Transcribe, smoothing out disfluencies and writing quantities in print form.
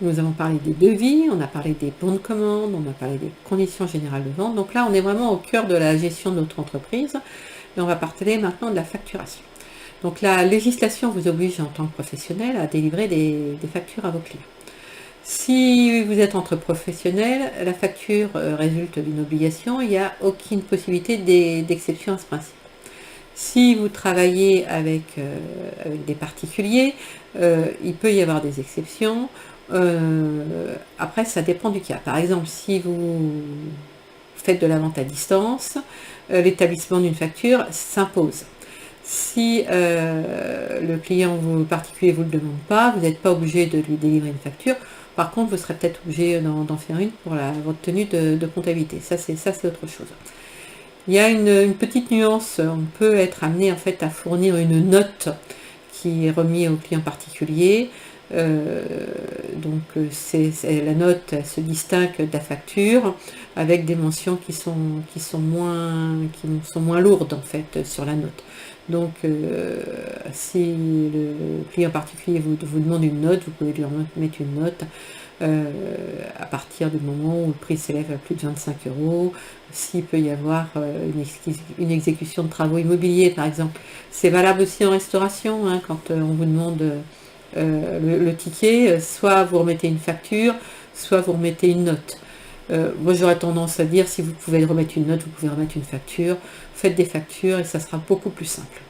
Nous avons parlé des devis, on a parlé des bons de commande, on a parlé des conditions générales de vente. Donc là, on est vraiment au cœur de la gestion de notre entreprise et on va parler maintenant de la facturation. Donc la législation vous oblige en tant que professionnel à délivrer des factures à vos clients. Si vous êtes entre professionnels, la facture résulte d'une obligation, il n'y a aucune possibilité d'exception à ce principe. Si vous travaillez avec des particuliers, il peut y avoir des exceptions. Après, ça dépend du cas. Par exemple, si vous faites de la vente à distance, l'établissement d'une facture s'impose. Si le client particulier ne vous le demande pas, vous n'êtes pas obligé de lui délivrer une facture. Par contre, vous serez peut-être obligé d'en faire une pour votre tenue de comptabilité. Ça, c'est autre chose. Il y a une petite nuance. On peut être amené en fait à fournir une note qui est remise au client particulier. Donc la note se distingue de la facture avec des mentions qui sont moins lourdes en fait sur la note. Donc si le client particulier vous demande une note, vous pouvez lui mettre une note à partir du moment où le prix s'élève à plus de 25 €. S'il peut y avoir une exécution de travaux immobiliers par exemple. C'est valable aussi en restauration, hein, quand on vous demande le ticket, soit vous remettez une facture, soit vous remettez une note. Moi j'aurais tendance à dire, si vous pouvez remettre une note, vous pouvez remettre une facture. Faites des factures et ça sera beaucoup plus simple.